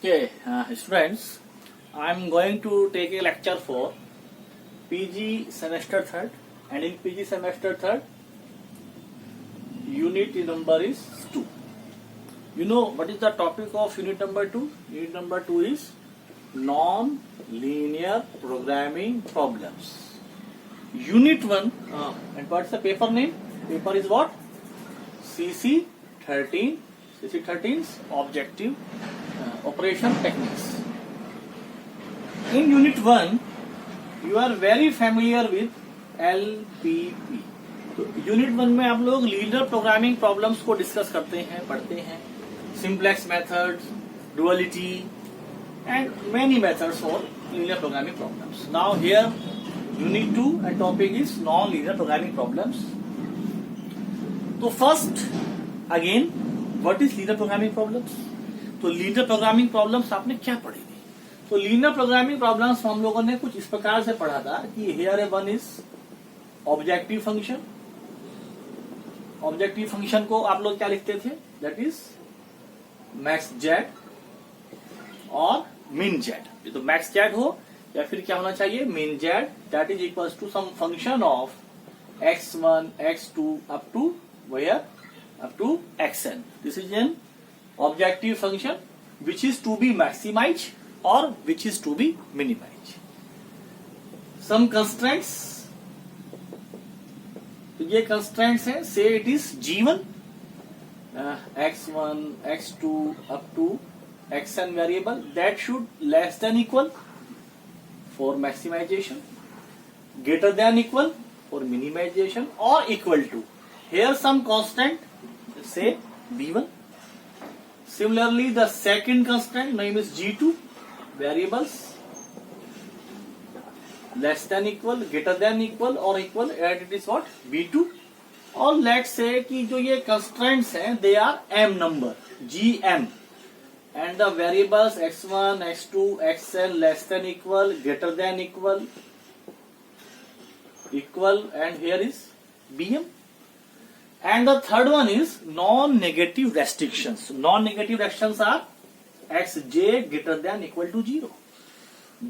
Okay, students, I am going to take a lecture for PG semester third, and in PG semester third, unit number is 2. You know what is the topic of unit number 2? Unit number 2 is non-linear programming problems. Unit 1, and what's the paper name? Paper is what? CC 13. CC 13's objective operation techniques. In unit 1, you are very familiar with LPP. तो unit 1 में आप लोग linear programming problems को discuss करते हैं, पढ़ते हैं, simplex methods, duality and many methods for linear programming problems. Now here unit 2 and topic is non linear programming problems. तो first again what is linear programming problems? तो linear programming problems आपने क्या पढ़ी थी? तो लीनियर प्रोग्रामिंग प्रॉब्लम्स हम लोगों ने कुछ इस प्रकार से पढ़ा था कि here A one is objective function. Objective function को आप लोग क्या लिखते थे? दैट इज मैक्स जेड और मिन जेड. तो मैक्स जेड हो या फिर क्या होना चाहिए? Min Z. That is equals to some function of x1 x2 up to where up to xn. This is an objective function which is to be maximized or which is to be minimized. Some constraints. तो ये constraints है. Say it is g1, x1, x2 up to xn variable that should less than equal for maximization, greater than equal for minimization, or equal to. Here some constant. Say b1. Similarly, the second constant name is g2. Variables less than equal, greater than equal, or equal, and it is what? b2. और let's say कि जो ये constraints हैं, they are m number, gm, and the variables x1, x2, xn less than equal, greater than equal, and here is bm. And the third one is non-negative restrictions. Non-negative restrictions are xj greater than equal to 0.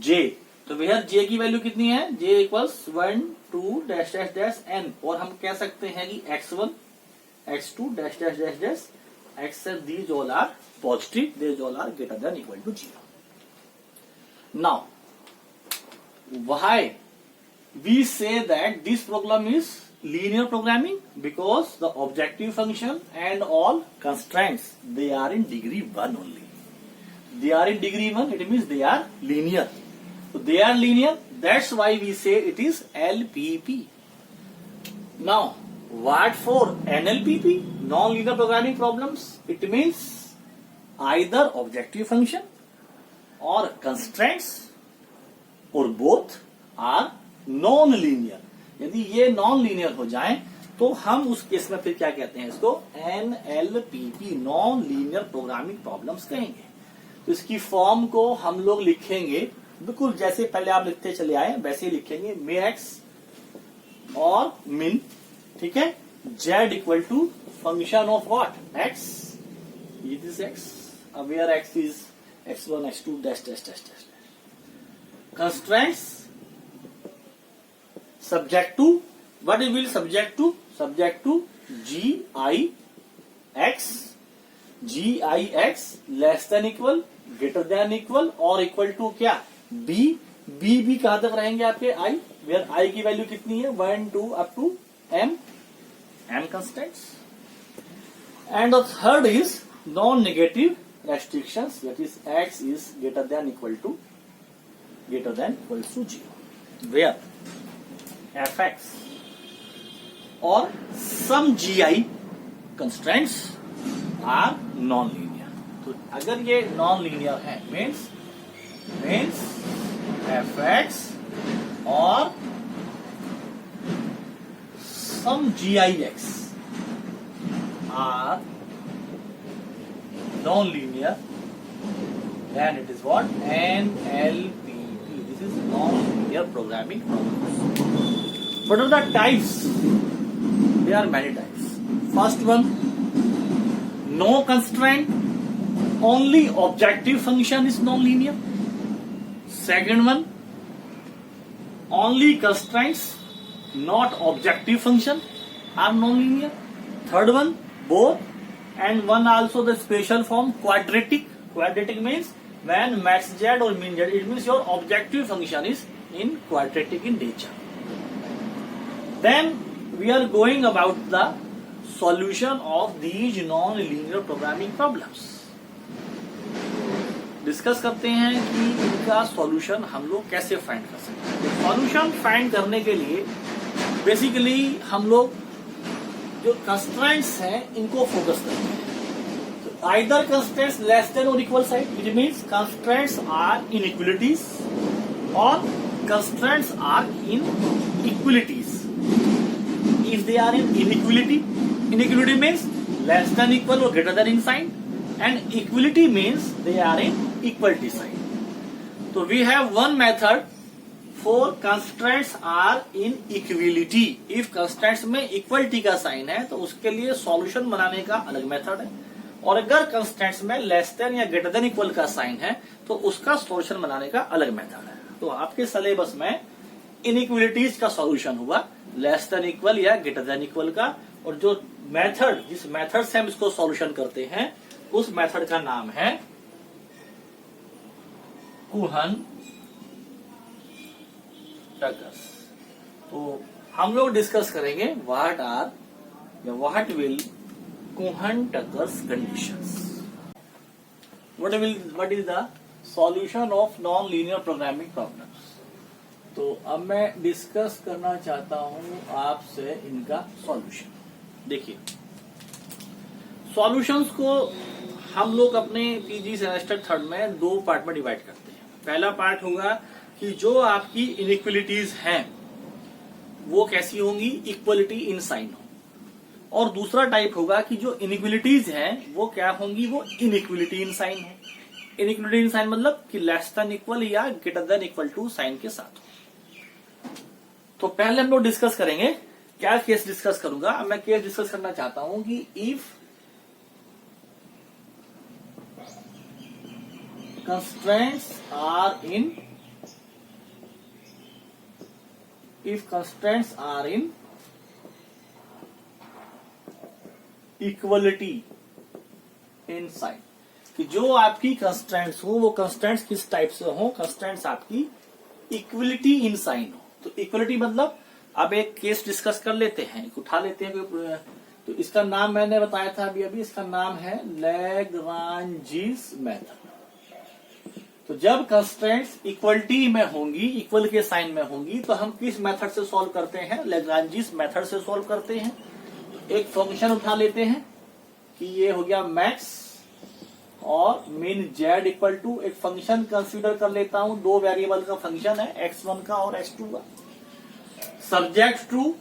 j, तो वह j की value कितनी है? j equals 1 2 dash dash dash n. और हम कह सकते हैं कि x1 x2 dash dash dash dash xn, these all are positive, these all are greater than equal to 0. Now, why we say that this problem is linear programming? Because the objective function and all constraints, they are in degree 1 only. They are in degree 1, it means they are linear. So they are linear, that's why we say it is LPP. Now, what for NLPP? Non-linear programming problems. It means either objective function or constraints or both are non-linear. यदि ये non linear हो जाए तो हम उस case में फिर क्या कहते हैं? इसको NLPP, non linear programming problems कहेंगे. तो इसकी फॉर्म को हम लोग लिखेंगे बिल्कुल जैसे पहले आप लिखते चले आए वैसे ही लिखेंगे. मैक्स और मिन, ठीक है. z equal to function of what? x. It is x. Where x is x1 x2 dash dash dash dash. Constraints subject to what it will subject to gix less than equal, greater than equal, or equal to क्या? b कहां तक रहेंगे आपके? i, where i की value कितनी है? 1 2 up to m constants. And the third is non-negative restrictions, that is x is greater than equal to 0, where fx or some gi constraints are non-linear. तो अगर ये non-linear है means fx or some gix are non-linear, then it is what? NLPP. This is non-linear programming problems. What are the types? There are many types. First one, no constraint only objective function is non-linear. Second one, only constraints, not objective function, are non-linear. Third one, both, and one also the special form quadratic. Quadratic means when max z or min z, it means your objective function is in quadratic in nature. Then we are going about the solution of these non-linear programming problems. Discuss करते हैं कि इनका solution हम लोग कैसे find कर सकते हैं. सॉल्यूशन फाइंड करने के लिए बेसिकली हम लोग जो कंस्ट्रेंट्स हैं इनको फोकस करते हैं. तो आइदर कंस्ट्रेंट्स लेस देन और equal side, it means constraints are inequalities और constraints are in equalities. If they are in inequality means less than equal और greater than in sign, and equality means they are in equality sign. So we have one method for constraints are in equality. If constraints में equality का sign है तो उसके लिए solution बनाने का अलग मेथड है, और अगर constraints में लेस देन या ग्रेटर देन इक्वल का साइन है तो उसका सॉल्यूशन बनाने का अलग मेथड है. तो आपके सिलेबस में इनइक्वलिटीज का सॉल्यूशन हुआ, लेस देन इक्वल या ग्रेटर देन इक्वल का, और जो मेथड जिस मेथड से हम इसको सॉल्यूशन करते हैं उस मेथड का नाम है कुहन-टकर्स. तो हम लोग डिस्कस करेंगे व्हाट आर या what will Kuhn Tucker's conditions. What is the solution of non linear programming problems. तो अब मैं डिस्कस करना चाहता हूं आपसे इनका सॉल्यूशन. देखिए, सॉल्यूशंस को हम लोग अपने पीजी सेमेस्टर थर्ड में दो पार्ट में डिवाइड करते हैं. पहला पार्ट होगा कि जो आपकी इनइक्वलिटीज हैं वो कैसी होंगी, इक्वलिटी इन साइन हो, और दूसरा टाइप होगा कि जो इनइक्वलिटीज हैं वो क्या होंगी, वो इनइक्वलिटी इन साइन हो. इनइक्वलिटी इन साइन मतलब कि लेस देन इक्वल या greater than equal to sign के साथ. तो पहले हम लोग डिस्कस करेंगे, क्या केस डिस्कस करूंगा. अब मैं केस डिस्कस करना चाहता हूं कि if constraints are in equality in sign, कि जो आपकी कंस्ट्रेंट्स हो वो कंस्ट्रेंट्स किस टाइप से हो, कंस्ट्रेंट्स आपकी इक्वलिटी इन साइन हो. तो इक्वलिटी मतलब अब एक केस डिस्कस कर लेते हैं, एक उठा लेते हैं. तो इसका नाम मैंने बताया था अभी इसका नाम है लैग्रांजीज मेथड. तो जब कंस्ट्रेंट्स इक्वलिटी में होंगी, इक्वल के साइन में होंगी, तो हम किस मेथड से सॉल्व करते हैं, लैग्रांजीज मेथड से सॉल्व करते हैं. एक फंक्शन उठा लेते हैं कि ये हो गया मैक्स और मिन जेड इक्वल टू, एक फंक्शन कंसीडर कर लेता हूं, दो वेरिएबल का फंक्शन है, x1 का और x2 का. सब्जेक्ट टू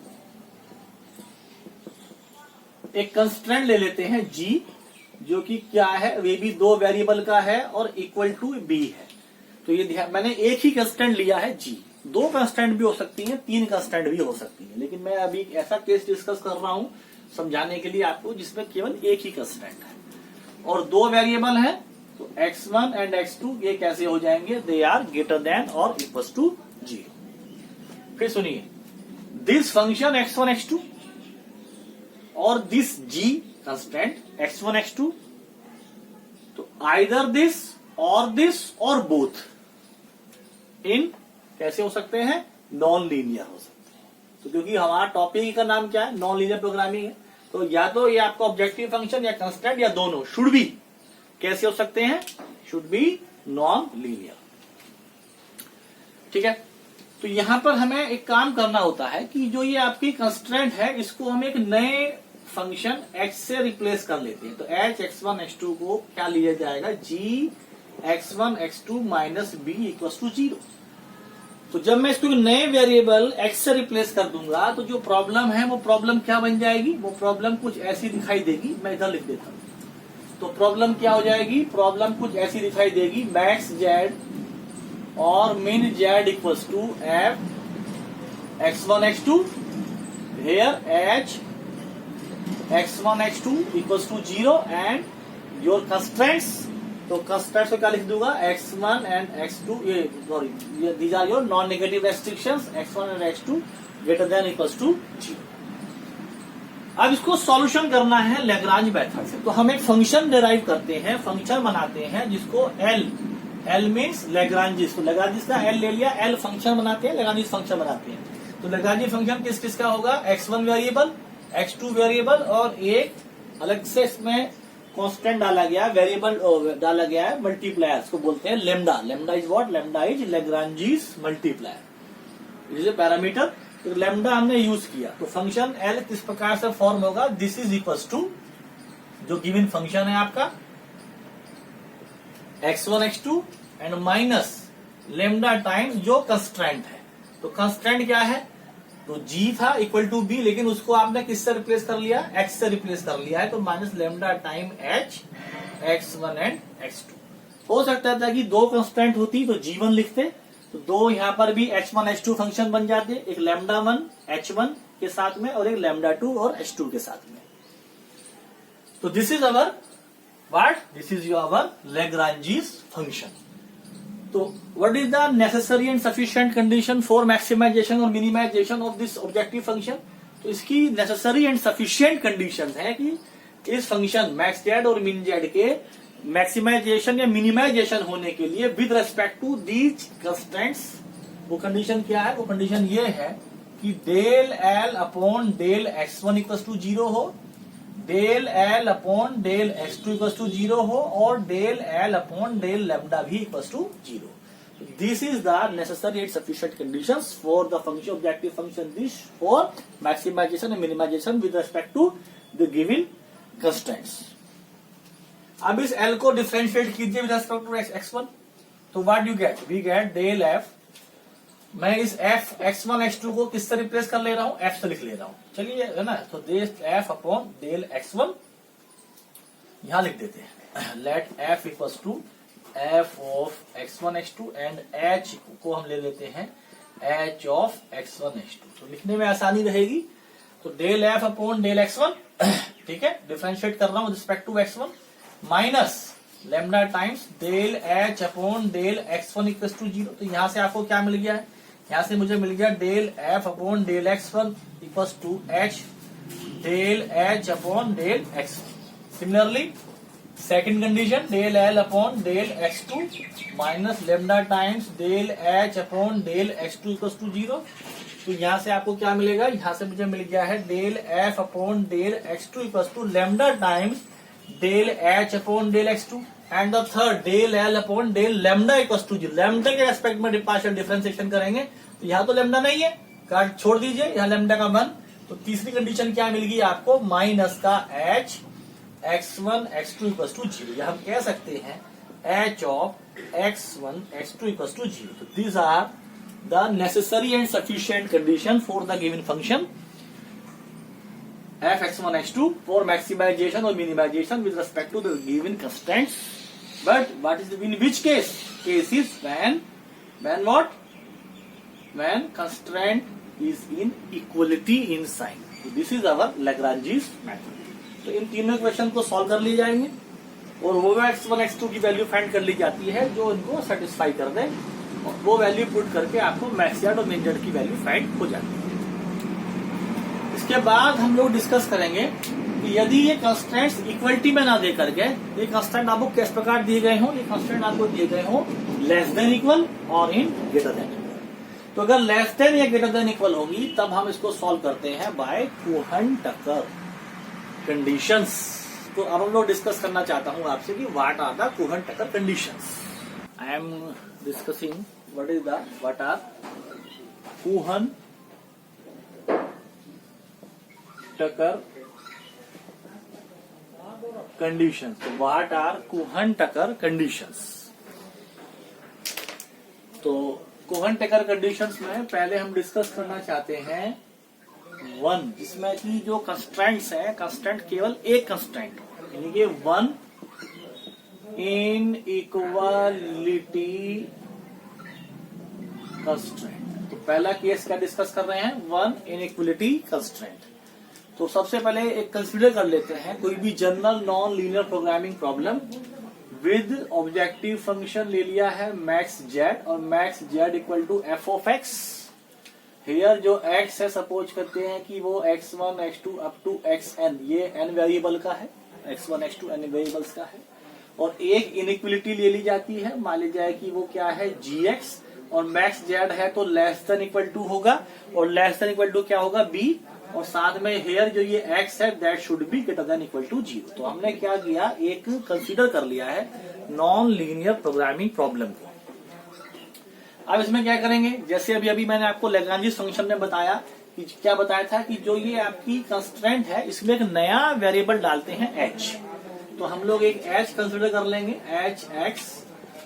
एक कंस्ट्रेंट ले लेते हैं g, जो कि क्या है, वे भी दो वेरिएबल का है और इक्वल टू b है. तो ये ध्यान, मैंने एक ही कंस्टेंट लिया है g. दो कंस्टेंट भी हो सकती हैं, तीन कंस्टेंट भी हो सकती हैं, लेकिन मैं अभी ऐसा केस डिस्कस कर रहा हूं समझाने के लिए आपको जिसमें केवल एक ही कंस्टेंट है और दो वेरिएबल है. तो x1 एंड x2 ये कैसे हो जाएंगे, दे आर ग्रेटर देन और इक्वल टू 0. फिर सुनिए, दिस फंक्शन x1 x2 और this g constant x1 x2, तो आइदर दिस और बोथ इन कैसे हो सकते हैं, नॉन लीनियर हो सकते हैं. तो क्योंकि हमारा टॉपिक का नाम क्या है, नॉन लीनियर प्रोग्रामिंग है, तो या तो ये आपका ऑब्जेक्टिव फंक्शन या कंस्टेंट या दोनों शुड बी कैसे हो सकते हैं, शुड बी नॉन लीनियर. ठीक है. तो यहां पर हमें एक काम करना होता है कि जो ये आपकी कंस्ट्रेंट है इसको हम एक नए फंक्शन x से रिप्लेस कर लेते हैं. तो h x1 x2 को क्या लिया जाएगा, g x1 x2 minus b equal to 0. तो जब मैं इसको नए वेरिएबल x से रिप्लेस कर दूंगा तो जो प्रॉब्लम है वो प्रॉब्लम क्या बन जाएगी, वो प्रॉब्लम कुछ ऐसी दिखाई देगी. मैं इधर लिख देता हूं. तो प्रॉब्लम क्या हो जाएगी, प्रॉब्लम कुछ ऐसी दिखाई देगी, मैक्स जेड और min Z equals to f x1 x2 here h x1 x2 equals to 0 and your constraints तो कंस्ट्रेंट्स को क्या लिख दूंगा, x1 एंड x2, ये sorry these are your non negative restrictions, x1 and x2 greater than equals to 0। अब इसको solution करना है लैग्रांज मेथड से। तो हम एक फंक्शन डिराइव करते हैं, फंक्शन बनाते हैं जिसको L मीन्स लैग्रांजिस, तो लैग्रांजिस का L ले लिया, L फंक्शन बनाते हैं, लैग्रांजिस फंक्शन बनाते हैं। तो लैग्रांजी फंक्शन किस किस का होगा, x1 वेरिएबल, x2 वेरिएबल और एक अलग से इसमें कांस्टेंट डाला गया, वेरिएबल डाला गया है, मल्टीप्लायर को बोलते हैं lambda. Lambda is what, lambda is Lagrange's multiplier, is a parameter. तो लेमडा हमने यूज किया। तो फंक्शन L किस प्रकार से फॉर्म होगा, दिस इज इक्वल्स टू जो गिवन फंक्शन है आपका x1 x2 and minus lambda times जो कंस्ट्रेंट है। तो कंस्ट्रेंट क्या है, तो g था इक्वल टू b, लेकिन उसको आपने किससे रिप्लेस कर लिया, x से रिप्लेस कर लिया है। तो minus lambda time h x1 and x2। हो सकता था कि दो कंस्टेंट होती तो g1 लिखते, तो दो यहां पर भी h1 h2 फंक्शन बन जाते, एक लैम्डा 1 h1 के साथ में और एक लैम्डा 2 और h2 के साथ में। तो this is our what, this is your Lagrange's function. तो what is the necessary and sufficient condition for maximization और minimization of this objective function. तो इसकी नेसेसरी एंड सफिशिएंट कंडीशन है कि इस फंक्शन मैक्स जेड और मिन जेड के maximisation या मिनिमाइजेशन होने के लिए with respect to these constraints, वो कंडीशन क्या है, वो कंडीशन ये है कि del L upon del x1 equal to 0 हो, del L upon del x2 equal to 0 हो और del L upon del lambda भी equal to 0। This is the necessary and sufficient conditions for the function objective function this for maximization and minimization with respect to the given constraints. अब इस L को differentiate कीजिए with respect to x1। तो what you get, we get del f। मैं इस f x1 x2 को किससे replace कर ले रहा हूं, f से लिख ले रहा हूं, चलिए है ना। तो del f upon del x1 यहां लिख देते हैं, let f equals to f of x1 x2 and h को हम ले लेते हैं h ऑफ x1 x2। तो लिखने में आसानी रहेगी। तो del f upon del x1, ठीक है, डिफरेंशिएट कर रहा हूं respect to x1, minus lambda times del h upon del x1 equal to 0। तो यहां से आपको क्या मिल गया है, यहां से मुझे मिल गया del f upon del x1 equal to h del h upon del x1। Similarly second condition del l upon del x2 minus lambda times del h upon del x2 equal to 0। तो यहां से आपको क्या मिलेगा, यहां से मुझे मिल गया है del f upon del x2 equal to lambda times del h upon del x2 and the third del l upon del lambda equal to 0। Lambda के रेस्पेक्ट में पार्शियल डिफरेंशिएशन करेंगे, तो यहाँ तो लैम्डा नहीं है, कार्ड छोड़ दीजिए, यहाँ लैम्डा का 1। तो तीसरी कंडीशन क्या मिल गई आपको, माइनस का h x1 x2 equal to 0, या हम कह सकते हैं h of x1 x2 equal to 0। तो these are the necessary and sufficient condition for the given function f x1 x2 for maximization or minimization with respect to the given constraints. But what is in which case? Case is when what? When constraint is in equality in sign. So this is our Lagrange's method. तो इन तीनों equation को solve कर लिए जाएंगे और वो x1 x2 की value find कर ली जाती है जो इनको सेटिस्फाई कर दे, और वो वैल्यू पुट करके आपको मैक्स जेड और मिन जेड की वैल्यू फाइंड हो जाती है। इसके बाद हम लोग डिस्कस करेंगे कि यदि ये कंस्ट्रेंट्स इक्वलिटी में ना दे करके, ये कंस्ट्रेंट आपको किस प्रकार दिए गए हो, ये कंस्ट्रेंट आपको दिए गए हो लेस देन इक्वल और इन ग्रेटर देन इक्वल। तो अगर लेस देन या ग्रेटर देन इक्वल होगी तब हम इसको सॉल्व करते हैं बाय कोहन-टकर कंडीशंस। तो अब हम लोग डिस्कस करना चाहता हूं आपसे कि what are the Kuhn Tucker conditions. I am discussing what are Kuhn Tucker conditions. तो व्हाट आर कोहन-टकर कंडीशंस। तो कोहन-टकर कंडीशंस में पहले हम डिस्कस करना चाहते हैं 1, जिसमें कि जो कंस्ट्रेंट्स है, कंस्ट्रेंट केवल एक कंस्ट्रेंट यानी कि 1 इन इक्वालिटी कंस्ट्रेंट। तो पहला केस क्या डिस्कस कर रहे हैं, 1 इन इक्वलिटी कंस्ट्रेंट। तो सबसे पहले एक कंसीडर कर लेते हैं कोई भी general non linear programming problem with objective function ले लिया है मैक्स जेड, और max Z equal to F of X. Here जो x है, सपोज करते हैं कि वो x1 x2 up to xn, ये n वेरिएबल का है, x1 x2 n वेरिएबल्स का है। और एक इनइक्वलिटी ले ली जाती है, मान ली जाए कि वो क्या है gx, और मैक्स जेड है तो लेस देन इक्वल टू होगा, और लेस देन इक्वल टू क्या होगा b, और साथ में हेयर जो ये x है that should be greater than equal to 0। तो हमने क्या किया, एक कंसीडर कर लिया है नॉन लीनियर प्रोग्रामिंग प्रॉब्लम को। अब इसमें क्या करेंगे, जैसे अभी मैंने आपको लैग्रांजी फंक्शन में बताया कि क्या बताया था कि जो ये आपकी कंस्ट्रेंट है इसमें एक नया वेरिएबल डालते हैं h। तो हम लोग एक h कंसिडर कर लेंगे, hx,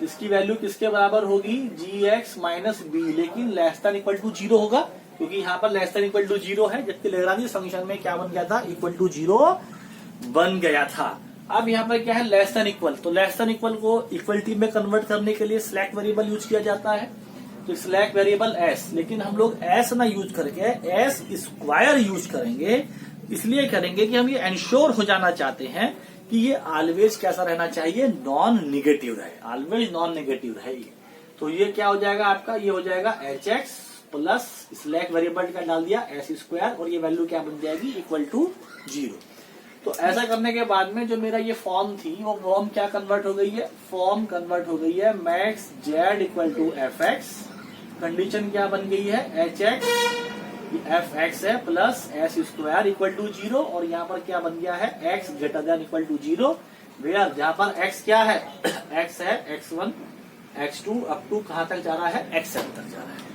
इसकी वैल्यू किसके बराबर होगी, gx माइनस b, लेकिन लेस देन इक्वल टू 0 होगा, क्योंकि यहाँ पर लेस देन इक्वल टू 0 है, जबकि लैग्रांजी फंक्शन में क्या बन गया था, इक्वल टू 0 बन गया था। अब यहाँ पर क्या है, लेस देन इक्वल, तो लेस देन इक्वल को इक्वलिटी में कन्वर्ट करने के लिए स्लैक वेरिएबल यूज किया जाता है, तो स्लैक वेरिएबल s, लेकिन हम लोग s ना यूज करके s स्क्वायर यूज करेंगे। इसलिए करेंगे कि हम ये एंश्योर हो जाना चाहते हैं कि ये ऑलवेज कैसा रहना चाहिए, नॉन निगेटिव रहे, ऑलवेज नॉन निगेटिव रहे ये। तो ये क्या हो जाएगा आपका, ये हो जाएगा hx प्लस स्लैक वेरिएबल का डाल दिया s स्क्वायर, और ये वैल्यू क्या बन जाएगी, इक्वल टू 0। तो ऐसा करने के बाद में जो मेरा ये फॉर्म थी वो फॉर्म क्या कन्वर्ट हो गई है, फॉर्म कन्वर्ट हो गई है max Z equal to F X. Condition क्या बन गई है, एच एक्स एफ एक्स है plus S square equal to 0, और यहाँ पर क्या बन गया है, X greater than equal to 0, where जहां पर एक्स क्या है, एक्स है x1 x2 अप टू कहां तक जा रहा है, xn तक जा रहा है।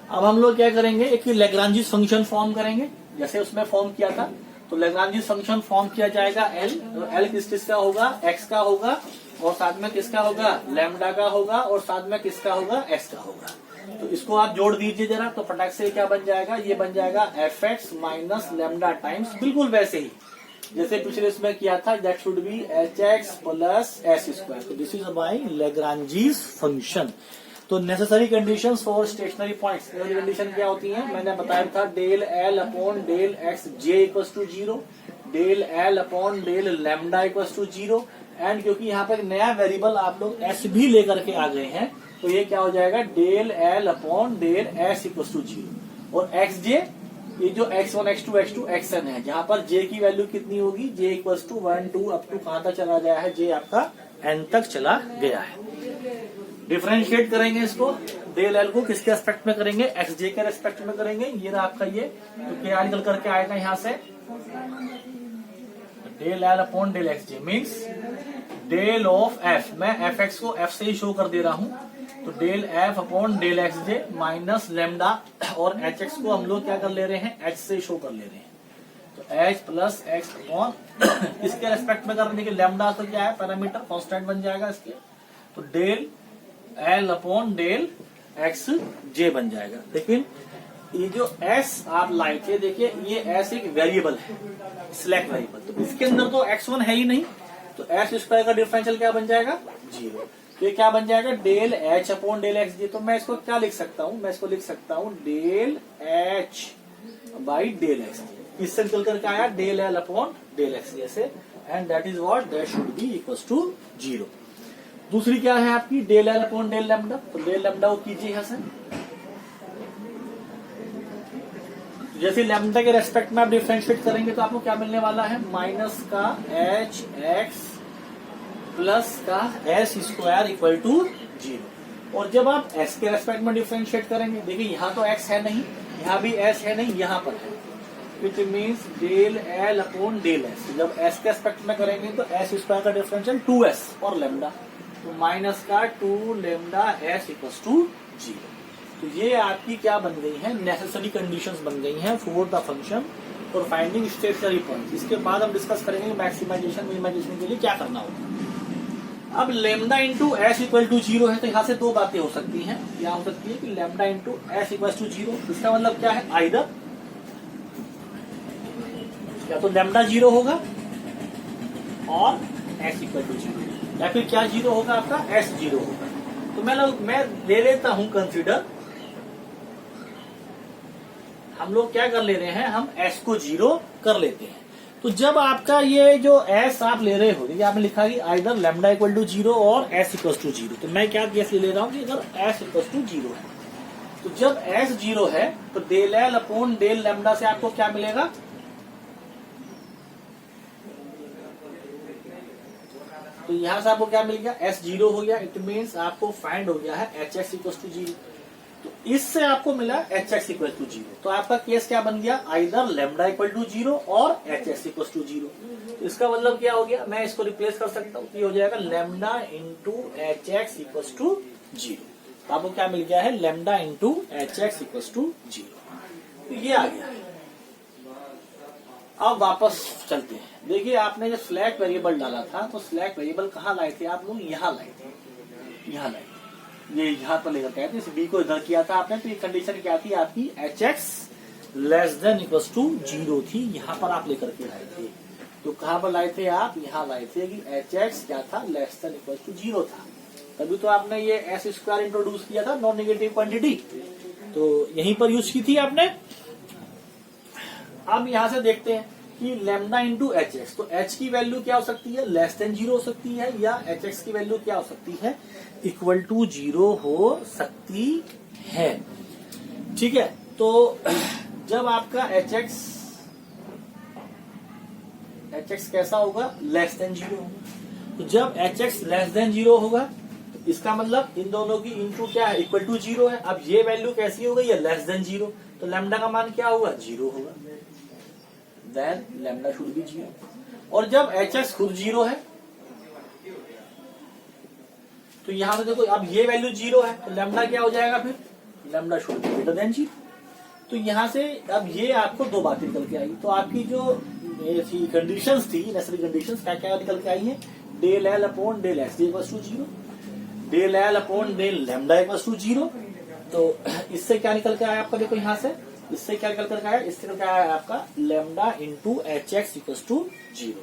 अब हम लोग क्या करेंगे, एक लैग्रांजी फंक्शन फॉर्म करेंगे, जैसे उसमें फॉर्म किया था। तो लैग्रांजी फंक्शन फॉर्म किया जाएगा L, तो L किसका होगा, x का होगा, और साथ में किसका होगा, लैम्डा का होगा, और साथ में किसका होगा, s का होगा। तो इसको आप जोड़ दीजिए जरा, तो फटाक से क्या बन जाएगा, ये बन जाएगा F x minus lambda times, बिल्कुल वैसे ही जैसे पिछले इसमें किया था, that should be H X plus S square. तो this is by Lagrange's function. तो necessary conditions for stationary points, condition क्या होती हैं, मैंने बताया था, del L upon del x J equals to 0, del L upon del lambda equals to 0, and क्योंकि यहाँ पर नया वेरिएबल आप लोग एस भी लेकर के आ गए हैं, तो ये क्या हो जाएगा, del L upon del S equals to 0, और एक्स जे, ये जो x1 x2 x2 xn है, जहां पर j की वैल्यू कितनी होगी, j equals to 1 2 up to कहां तक चला गया है, j आपका n तक चला गया है। डिफरेंशिएट करेंगे इसको, डेल एल को किसके रेस्पेक्ट में करेंगे, एक्स जे के रेस्पेक्ट में करेंगे। ये रहा आपका ये, तो क्या निकल करके आएगा यहाँ से, del L upon del x j means del of f, मैं एफ एक्स को एफ से ही शो कर दे रहा हूँ, तो del F upon del x जे माइनस लेमडा, और एच एक्स को हम लोग क्या कर ले रहे हैं, एच से शो कर ले रहे हैं, तो एच प्लस एक्स अपॉन इसके रेस्पेक्ट में करने के, लेमडा तो क्या है, पैरामीटर कांस्टेंट बन जाएगा इसके, तो del L upon del x j बन जाएगा। लेकिन ये जो s आप लाए थे, देखिए ये s एक वेरिएबल है, स्लैक वेरिएबल, तो इसके अंदर तो x1 है ही नहीं, तो s स्क्वायर का डिफरेंशियल क्या बन जाएगा, 0। ये क्या बन जाएगा, del h upon del x j. तो मैं इसको क्या लिख सकता हूँ, मैं इसको लिख सकता हूँ del h by del x j, इससे निकल करके आया del L upon del x j से, and that is what, that should be equals to 0। दूसरी क्या है आपकी, del L upon del lambda, तो डेल लैम्डा को कीजिए यहाँ से, जैसे लैम्डा के रेस्पेक्ट में आप डिफरेंशिएट करेंगे तो आपको क्या मिलने वाला है, माइनस का एच एक्स प्लस का एस स्क्वायर इक्वल टू 0। और जब आप एस के रेस्पेक्ट में डिफरेंशिएट करेंगे, देखिए यहाँ तो एक्स है नहीं, यहाँ भी एस है नहीं, यहाँ पर है, which means del L upon del S. जब एस के रेस्पेक्ट में करेंगे तो एस स्क्वायर का डिफरेंशियल 2s और लेमडा, तो माइनस का 2 लेमडा एस इक्वल्स टू 0। तो ये आपकी क्या बन गई है, नेसेसरी कंडीशंस बन गई हैं फॉर द फंक्शन और फाइंडिंग स्टेशनरी पॉइंट। इसके बाद हम डिस्कस करेंगे मैक्सिमाइजेशन मिनिमाइजेशन के लिए क्या करना होगा। अब lambda into S equal to 0 है, तो यहाँ से दो बातें हो सकती हैं, क्या हो सकती है कि lambda into S equal to 0, इसका मतलब क्या है, आइदर या तो लेमडा 0 होगा और एस इक्वल टू 0, या फिर क्या 0 होगा आपका, एस 0 होगा। तो मैं ले लेता हूं कंसीडर, हम लोग क्या कर ले रहे हैं, हम s को 0 कर लेते हैं। तो जब आपका ये जो एस आप ले रहे हो, देखिए आपने लिखा कि आइदर लैम्डा इक्वल टू 0 और एस इक्वल टू 0, तो मैं क्या केस ले रहा हूँ कि अगर एस इक्वल टू 0 है, तो जब एस 0 है तो del L upon del lambda से आपको क्या मिलेगा, तो यहां से आपको क्या मिल गया, एस 0 हो गया, इट मीन्स आपको फाइंड हो गया है एच एक्स इक्वल टू 0। तो इससे आपको मिला एच एक्स इक्वल टू 0, तो आपका केस क्या बन गया, आइदर लैम्डा इक्वल टू 0 और एच एक्स इक्वल टू 0। तो इसका मतलब क्या हो गया, मैं इसको रिप्लेस कर सकता हूँ, ये हो जाएगा lambda into H x equal to 0। तो आपको क्या मिल गया है, lambda into H x equal to 0। तो ये आ गया। अब वापस चलते हैं। देखिए आपने जो स्लैक वेरिएबल डाला था, तो स्लैक वेरिएबल कहाँ लाए थे आप लोग, यहाँ लाए थे, यहाँ लाए थे, ये यहाँ पर लेकर के आए थे, इस बी को इधर किया था आपने। तो ये कंडीशन क्या थी आपकी, H x less than equal to 0 थी, यहाँ पर आप लेकर के लाए थे। तो कहाँ पर लाए थे आप, यहाँ लाए थे कि एच एक्स क्या था, लेस देन इक्वल टू 0 था, तभी तो आपने ये एस स्क्वायर इंट्रोड्यूस किया था, नॉन नेगेटिव क्वांटिटी, तो यहीं पर यूज की थी आपने। अब यहां से देखते हैं कि लैम्डा इंटू एच एक्स, तो एच की वैल्यू क्या हो सकती है, लेस देन 0 हो सकती है, या एच एक्स की वैल्यू क्या हो सकती है, इक्वल टू 0 हो सकती है। ठीक है, तो जब आपका एच एक्स कैसा होगा, लेस देन 0 होगा। तो जब एच एक्स लेस देन 0 होगा, तो इसका मतलब इन दोनों की इंटू क्या है, इक्वल टू 0 है। अब ये वैल्यू कैसी हो गई है, लेस देन 0, तो लैम्डा का मान क्या होगा, 0 होगा, देन लैम्डा शुड बी 0। और जब एच एक्स खुद 0 है, तो यहां पे देखो अब ये वैल्यू 0 है, तो लैम्डा क्या हो जाएगा, फिर lambda should be greater than 0। तो यहां से अब ये आपको दो बातें निकल के आई। तो आपकी जो कंडीशंस थी, नेसेसरी कंडीशंस क्या क्या निकल के आई है, del L upon del X equal to 0, del L upon del lambda equal to 0। तो इससे क्या निकल के आया आपका, देखो यहां से इससे क्या निकल कर आया, इससे निकल के आया आपका lambda into H x equal to 0।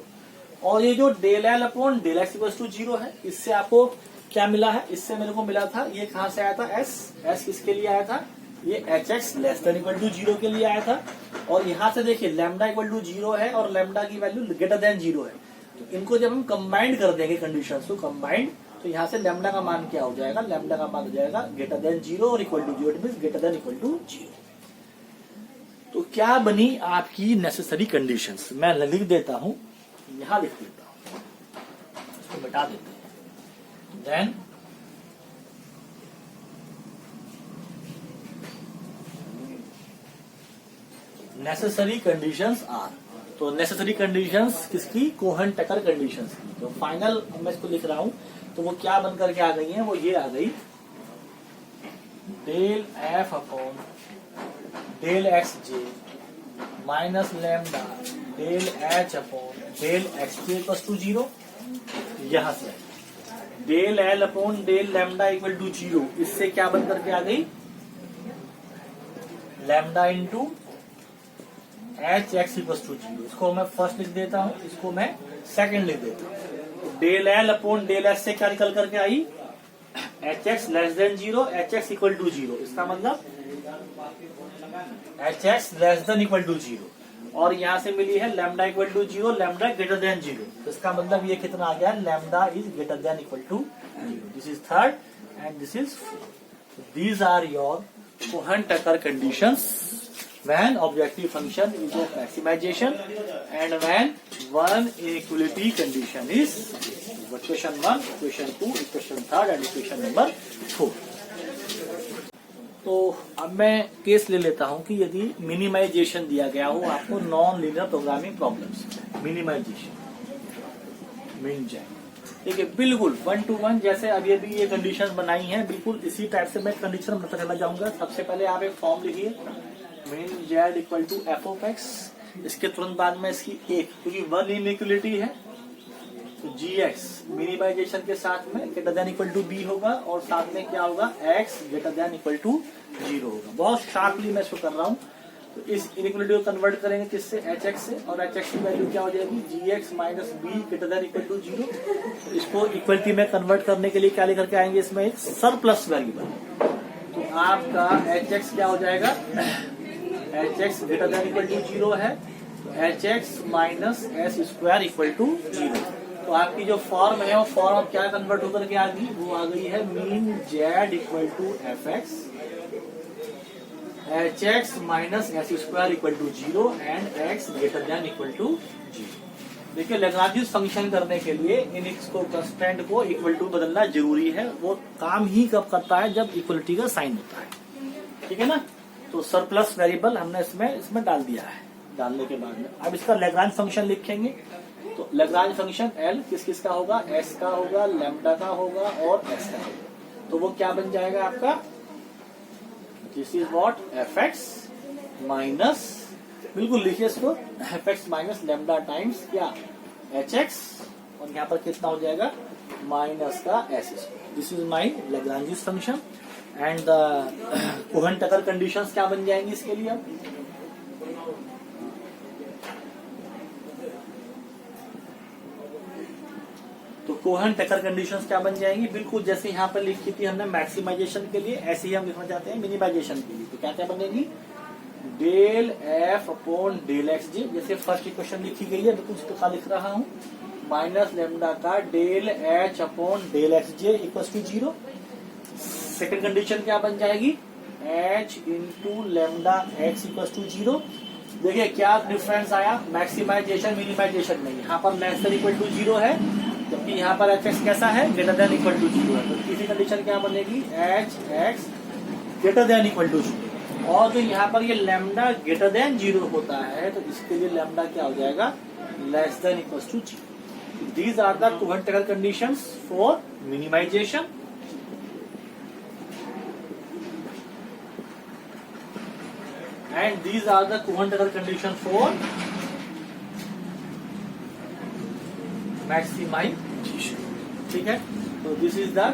और ये जो del L upon del X equal to 0 है, इससे आपको क्या मिला है, इससे मेरे को मिला था, ये कहां से आया था, एस किसके लिए आया था, ये H x less than equal to 0 के लिए आया था। और यहाँ से देखिए लैम्डा इक्वल टू 0 है और लैम्डा की वैल्यू ग्रेटर देन 0 है। तो इनको जब हम कंबाइंड कर देंगे कंडीशन को कंबाइंड, तो यहाँ से लैम्डा का मान क्या हो जाएगा, लैम्डा का मान हो जाएगा ग्रेटर देन 0 और equal to 0, it means greater than equal to 0। तो क्या बनी आपकी नेसेसरी कंडीशंस, मैं लिख देता हूं, यहां लिख देता हूं, इसको मिटा देते हैं। देन नेसेसरी कंडीशंस आर, तो नेसेसरी कंडीशंस किसकी, कोहन टकर कंडीशंस की। तो फाइनल मैं इसको लिख रहा हूं, तो वो क्या बन करके आ गई है, वो ये आ गई, del F upon del x J minus lambda del H upon del x J equal to 0। यहां से del L upon del lambda equal to 0, इससे क्या बन करके आ गई, lambda into H x equal to 0। इसको मैं फर्स्ट लिख देता हूं, इसको मैं सेकंड लिख देता हूं। Del L upon del H से क्या निकल करके आई, H x less than 0, H x equal to 0, इसका मतलब H x less than equal to 0। और यहां से मिली है lambda equal to 0, lambda greater than 0, तो इसका मतलब ये कितना आ गया, lambda is greater than equal to 0। This is third and this is fourth. These are your कोहन-टकर conditions when objective function is of maximization and when one inequality condition is equation 1, equation 2, equation 3 and equation number 4। तो अब मैं case ले लेता हूं कि यदि minimisation दिया गया हो आपको non linear programming problems, minimization मिल जाए, ठीक है, बिल्कुल 1 to 1 जैसे अभी अभी ये कंडीशन बनाई है, बिल्कुल इसी टाइप से मैं कंडीशन बताता चला जाऊंगा। सबसे पहले आप एक फॉर्म लिखिए, min z equal to F of X, इसके तुरंत बाद में इसकी एक, क्योंकि वन इनइक्वलिटी है, तो जी एक्स मिनिमाइजेशन के साथ में greater than equal to B होगा, और साथ में क्या होगा, X greater than equal to 0 होगा। बहुत शार्पली मैं इसको कर रहा हूँ। तो इस इनइक्वलिटी को कन्वर्ट करेंगे किससे, एच एक्स से, और एच एक्स की वैल्यू क्या हो जाएगी, G x minus B greater than equal to 0। तो इसको इक्वलिटी में कन्वर्ट करने के लिए क्या लेकर के आएंगे, इसमें एक सरप्लस वेरिएबल, तो आपका एच एक्स क्या हो जाएगा, H X greater than equal to 0 है, तो H X minus S square equal to 0। तो आपकी जो फॉर्म है वो फॉर्म अब क्या कन्वर्ट होकर के आ गई, वो आ गई है min Z equal to F X H X minus S square equal to 0 and X greater than equal to 0। देखिए लैग्रांजियस फंक्शन करने के लिए इन इसको कंस्टेंट को इक्वल टू बदलना जरूरी है। वो काम ही कब करता है, जब इक्वलिटी का साइन होता है, ठीक है ना। तो सरप्लस वेरिएबल हमने इसमें डाल दिया है। डालने के बाद में अब इसका लैग्रांज फंक्शन लिखेंगे। तो लैग्रांज फंक्शन एल किस किस का होगा, एस का होगा, लैम्डा का होगा और एस का होगा। तो वो क्या बन जाएगा आपका, this is what F x minus, बिल्कुल लिखिए इसको, F x minus lambda times क्या एच एक्स, और यहाँ पर कितना हो जाएगा माइनस का S square. This is my Lagrangian's function and Kuhn Tucker conditions क्या बन जाएंगी इसके लिए अब। तो कोहेन-टकर कंडीशंस क्या बन जाएंगी, बिल्कुल जैसे यहाँ पर लिखी थी हमने मैक्सिमाइजेशन के लिए, ऐसे ही हम लिखना चाहते हैं मिनिमाइजेशन के लिए। तो क्या क्या बनेगी, del F upon del x J, जैसे फर्स्ट इक्वेशन लिखी गई है बिल्कुल उसको क्या लिख रहा हूँ, माइनस लेमडा का del H upon del x J equal to 0। Second condition क्या बन जाएगी, H into lambda X equal to 0। देखिए क्या डिफरेंस आया, मैक्सिमाइजेशन मिनिमाइजेशन में, यहाँ पर लेस देन इक्वल टू 0 है, जबकि यहाँ पर एच एक्स कैसा है, ग्रेटर देन इक्वल टू 0 है। तो तीसरी कंडीशन क्या बनेगी, H X greater than equal to 0। और जो यहाँ पर ये लैम्डा ग्रेटर देन 0 होता है, तो इसके लिए लैम्डा क्या हो जाएगा, less than equal to 0। These are the Kuhn Tucker conditions for minimization and these are the Kuhn Tucker condition for maximization। ठीक है, तो दिस इज द